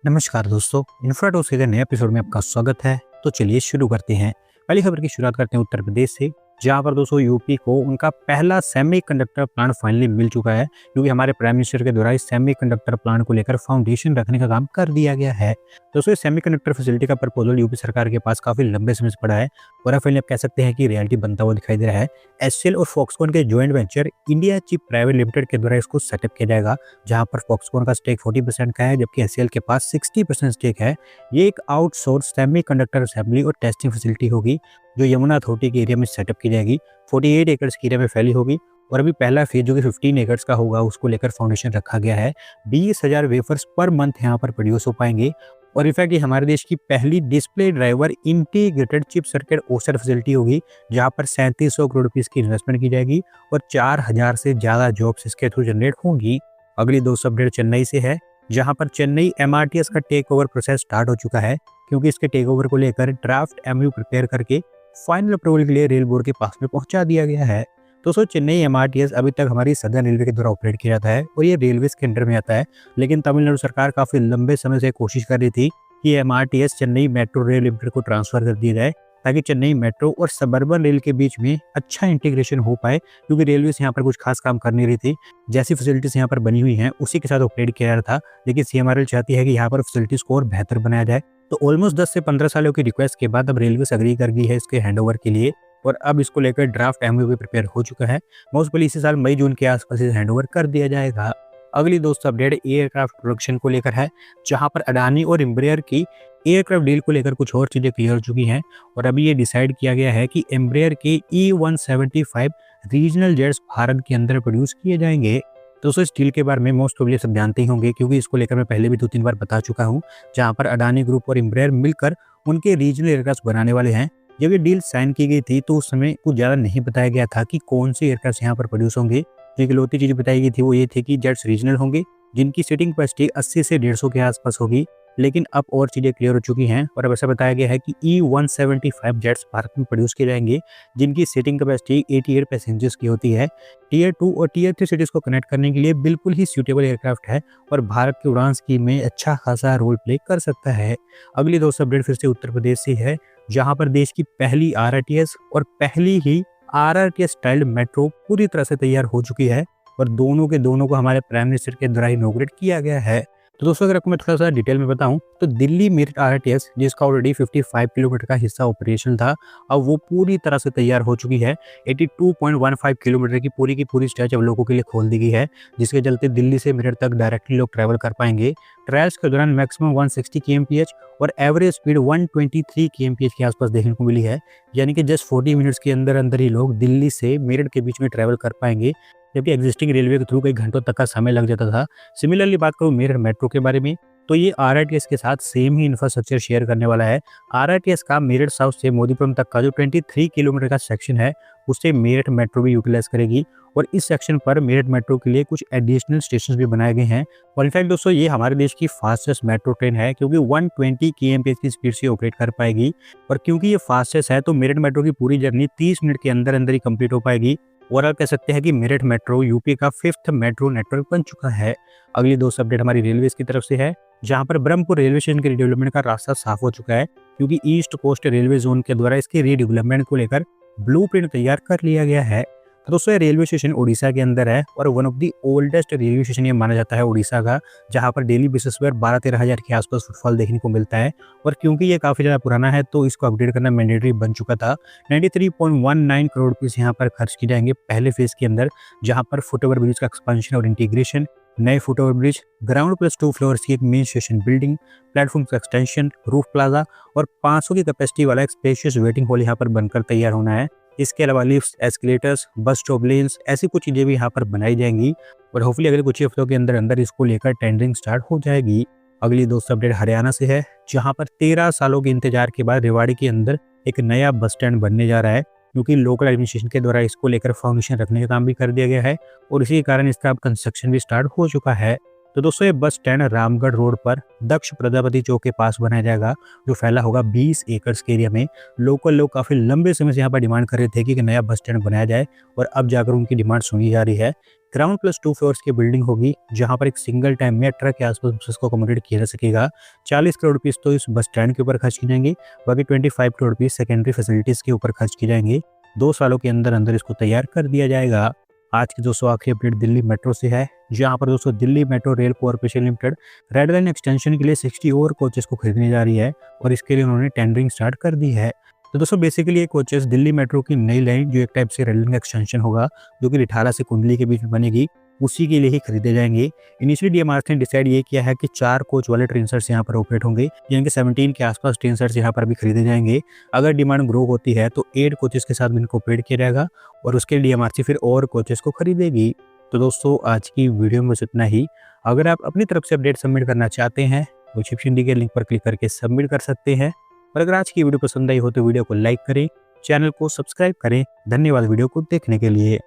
नमस्कार दोस्तों, इन्फ्राटॉक्स के नए एपिसोड में आपका स्वागत है। तो चलिए शुरू करते हैं। पहली खबर की शुरुआत करते हैं उत्तर प्रदेश से, जहां पर दोस्तों यूपी को उनका पहला सेमीकंडक्टर प्लांट फाइनली मिल चुका है, क्योंकि हमारे प्राइम मिनिस्टर के द्वारा इस सेमीकंडक्टर प्लांट को लेकर फाउंडेशन रखने का काम कर दिया गया है। दोस्तों इस सेमीकंडक्टर फैसिलिटी का प्रपोजल यूपी सरकार के पास काफी लंबे समय से पड़ा है और अब फाइनली आप कह सकते हैं कि रियलिटी बनता हुआ दिखाई दे रहा है। एचसीएल और फॉक्सकॉन के joint venture India chip private limited के द्वारा इसको सेटअप किया जाएगा, जहां पर फॉक्सकॉन का स्टेक 40% का है, जबकि एचसीएल के पास 60% स्टेक है। ये एक आउटसोर्स सेमीकंडक्टर असेंबली और टेस्टिंग फैसिलिटी होगी, जो यमुना अथॉरिटी के एरिया में सेटअप की जाएगी। 48 एकड़ के एरिया में फैली होगी और अभी पहला फेज जो कि 15 एकड़ का होगा, उसको लेकर फाउंडेशन रखा गया है। 20,000 वेफर्स पर मंथ यहाँ पर प्रोड्यूस हो पाएंगे और इनफैक्ट ये हमारे देश की पहली display driver integrated chip circuit OSAT facility होगी, जहाँ पर 3700 करोड़ रुपीस की इन्वेस्टमेंट की जाएगी और 4000 से ज़्यादा जॉब्स इसके थ्रू जनरेट होंगी। अगली दोस्त अपडेट चेन्नई से है, जहाँ पर चेन्नई एमआरटीएस का टेक ओवर प्रोसेस स्टार्ट हो चुका है, क्योंकि इसके टेक ओवर को लेकर ड्राफ्ट एमयू प्रिपेयर करके फाइनल अप्रूवल के लिए रेल बोर्ड के पास में पहुंचा दिया गया है। दोस्तों चेन्नई एमआरटीएस अभी तक हमारी सदर्न रेलवे के द्वारा ऑपरेट किया जाता है और ये रेलवे के अंडर में आता है, लेकिन तमिलनाडु सरकार काफी लंबे समय से कोशिश कर रही थी कि MRTS Chennai metro rail limited को ट्रांसफर कर दिया जाए, ताकि चेन्नई मेट्रो और सबर्बन रेल के बीच में अच्छा इंटीग्रेशन हो पाए, क्योंकि रेलवे यहाँ पर कुछ खास काम कर नहीं रही थी। जैसी फैसिलिटीज यहाँ पर बनी हुई हैं उसी के साथ ऑपरेट किया जा रहा था, लेकिन सीएमआरएल चाहती है कि यहाँ पर फैसिलिटीज को और बेहतर बनाया जाए। तो ऑलमोस्ट 10 से 15 सालों की रिक्वेस्ट के बाद अब रेलवे अग्री कर गई है इसके हैंडओवर के लिए और अब इसको लेकर ड्राफ्ट एमओयू भी प्रिपेयर हो चुका है। मोस्ट प्रोबेबली इसी साल मई जून के आसपास इसे हैंडओवर कर दिया जाएगा। अगली दोस्त अपडेट एयरक्राफ्ट प्रोडक्शन को लेकर है, जहां पर अडानी और एम्ब्रेयर की एयरक्राफ्ट डील को लेकर कुछ और चीजें क्लियर हो चुकी हैं और अभी ये डिसाइड किया गया है कि एम्ब्रेयर के E175 रीजनल जेट्स भारत के अंदर प्रोड्यूस किए जाएंगे। दोस्तों इस डील के बारे में मोस्ट प्रोबेबली सब जानते ही होंगे, क्योंकि इसको लेकर मैं पहले भी 2-3 बार बता चुका हूं, जहां पर अडानी ग्रुप और एम्ब्रेयर मिलकर उनके रीजनल एयरक्राफ्ट बनाने वाले हैं। जब ये डील साइन की गई थी तो उस समय कुछ ज़्यादा नहीं बताया गया था कि कौन से एयरक्राफ्ट यहाँ पर प्रोड्यूस होंगे। जो इकलौती चीज़ बताई गई थी वो ये थी कि जेट्स रीजनल होंगे, जिनकी सीटिंग कैपेसिटी 80 से 150 के आसपास होगी, लेकिन अब और चीज़ें क्लियर हो चुकी हैं और अब ऐसा बताया गया है कि E175 जेट्स भारत में प्रोड्यूस किए जाएंगे, जिनकी सीटिंग कैपेसिटी 88 पैसेंजर्स की होती है। टियर 2 और टियर 3 सिटीज़ को कनेक्ट करने के लिए बिल्कुल ही सूटेबल एयरक्राफ्ट है और भारत की उड़ान स्कीम में अच्छा खासा रोल प्ले कर सकता है। अगली दोस्त अपडेट फिर से उत्तर प्रदेश से है, जहां पर देश की पहली आरआरटीएस और पहली ही आरआरटीएस स्टाइल मेट्रो पूरी तरह से तैयार हो चुकी है और दोनों के दोनों को हमारे प्राइम मिनिस्टर के द्वारा इनॉग्रेट किया गया है। तो दोस्तों अगर आपको मैं थोड़ा सा डिटेल में बताऊं तो दिल्ली मेरठ आरआरटीएस, जिसका ऑलरेडी 55 किलोमीटर का हिस्सा ऑपरेशन था, अब वो पूरी तरह से तैयार हो चुकी है। 82.15 किलोमीटर की पूरी स्ट्रेच अब लोगों के लिए खोल दी गई है, जिसके चलते दिल्ली से मेरठ तक डायरेक्टली लोग ट्रैवल कर पाएंगे। ट्रायल्स के दौरान मैक्सिमम 160 kmph और एवरेज स्पीड 123 kmph के आसपास देखने को मिली है, यानी कि जस्ट 40 मिनट्स के अंदर अंदर ही लोग दिल्ली से मेरठ के बीच में ट्रैवल कर पाएंगे, जबकि एग्जिस्टिंग रेलवे के थ्रू कई घंटों तक का समय लग जाता था। सिमिलरली बात करूँ मेरठ मेट्रो के बारे में, तो ये आरआरटीएस के साथ सेम ही इंफ्रास्ट्रक्चर शेयर करने वाला है। आरआरटीएस का मेरठ साउथ से मोदीपुरम तक का जो 23 किलोमीटर का सेक्शन है, उससे मेरठ मेट्रो भी यूटिलाइज करेगी और इस सेक्शन पर मेरठ मेट्रो के लिए कुछ एडिशनल स्टेशन भी बनाए गए हैं। और इनफैक्ट दोस्तों ये हमारे देश की फास्टेस्ट मेट्रो ट्रेन है, क्योंकि 120 kmph की स्पीड से ऑपरेट कर पाएगी और क्योंकि ये फास्टेस्ट है तो मेरठ मेट्रो की पूरी जर्नी 30 मिनट के अंदर अंदर ही कंप्लीट हो पाएगी और आप कह सकते हैं कि मेरठ मेट्रो यूपी का 5th मेट्रो नेटवर्क बन चुका है। अगली दोस्त अपडेट हमारी रेलवे की तरफ से है, जहां पर ब्रह्मपुर रेलवे स्टेशन के रीडेवलपमेंट का रास्ता साफ हो चुका है, क्योंकि ईस्ट कोस्ट रेलवे जोन के द्वारा इसके रीडेवलपमेंट को लेकर ब्लूप्रिंट तैयार कर लिया गया है। तो दोस्तों ये रेलवे स्टेशन उड़ीसा के अंदर है और one of the oldest railway station ये माना जाता है उड़ीसा का, जहां पर डेली बेसिस पर 12-13 हज़ार के आसपास फुटफॉल देखने को मिलता है और क्योंकि ये काफ़ी ज़्यादा पुराना है तो इसको अपडेट करना मैंडेटरी बन चुका था। 93.19 करोड़ रुपीस यहाँ पर खर्च किए जाएंगे पहले फेज के अंदर, जहाँ पर फुटओवर ब्रिज का एक्सपेंशन और इंटीग्रेशन, नए foot over bridge, ground plus 2 floors की एक मेन स्टेशन बिल्डिंग, प्लेटफॉर्म का एक्सटेंशन, रूफ प्लाजा और 500 की कैपेसिटी वाला एक स्पेशियस वेटिंग हॉल यहाँ पर बनकर तैयार होना है। इसके अलावा lift, escalators, bus stop lens, ऐसी कुछ चीज़ें भी यहाँ पर बनाई जाएंगी और होपफुली अगले कुछ हफ्तों के अंदर अंदर इसको लेकर टेंडरिंग स्टार्ट हो जाएगी। अगली दोस्त अपडेट हरियाणा से है, जहाँ पर 13 सालों के इंतजार के बाद रेवाड़ी के अंदर एक नया बस स्टैंड बनने जा रहा है, क्योंकि लोकल एडमिनिस्ट्रेशन के द्वारा इसको लेकर फाउंडेशन रखने का काम भी कर दिया गया है और इसी के कारण इसका अब कंस्ट्रक्शन भी स्टार्ट हो चुका है। तो दोस्तों ये बस स्टैंड रामगढ़ रोड पर दक्ष प्रजापति चौक के पास बनाया जाएगा, जो फैला होगा 20 एकड़ के एरिया में। लोकल लोग काफ़ी लंबे समय से यहाँ पर डिमांड कर रहे थे कि नया बस स्टैंड बनाया जाए और अब जाकर उनकी डिमांड सुनी जा रही है। ग्राउंड प्लस 2 फ्लोर्स की बिल्डिंग होगी, जहां पर एक सिंगल टाइम में 18 के आसपास बसेस को अकोमोडेट किया जा सकेगा। 40 करोड़ रुपीस तो इस बस स्टैंड के ऊपर खर्च की जाएंगे, बाकी 25 करोड़ रुपीस सेकेंडरी फैसिलिटीज के ऊपर खर्च की जाएंगे। 2 सालों के अंदर अंदर इसको तैयार कर दिया जाएगा। आज की दोस्तों आखिरी अपडेट दिल्ली मेट्रो से है, जहां पर दोस्तों Delhi metro rail corporation limited red line extension के लिए 60 और कोचेस को खरीदने जा रही है और इसके लिए उन्होंने टेंडरिंग स्टार्ट कर दी है। तो दोस्तों बेसिकली ये कोचेस दिल्ली मेट्रो की नई लाइन, जो एक टाइप से रेल लाइन एक्सटेंशन होगा, जो कि रिठाला से कुंडली के बीच में बनेगी, उसी के लिए ही खरीदे जाएंगे। इनिशियली डीएमआरसी ने डिसाइड ये किया है कि 4 कोच वाले ट्रेन सेट्स यहाँ पर ऑपरेट होंगे, यानी कि 17 के आसपास ट्रेन सेट्स यहाँ पर भी खरीदे जाएंगे। अगर डिमांड ग्रो होती है तो 8 कोचेस के साथ भी इनको ऑपरेट किया जाएगा और उसके लिए डीएमआरसी फिर और कोचेस को खरीदेगी। तो दोस्तों आज की वीडियो में इतना ही। अगर आप अपनी तरफ से अपडेट सबमिट करना चाहते हैं तो डिस्क्रिप्शन दी गई लिंक पर क्लिक करके सबमिट कर सकते हैं। और अगर आज की वीडियो पसंद आई हो तो वीडियो को लाइक करें, चैनल को सब्सक्राइब करें। धन्यवाद वीडियो को देखने के लिए।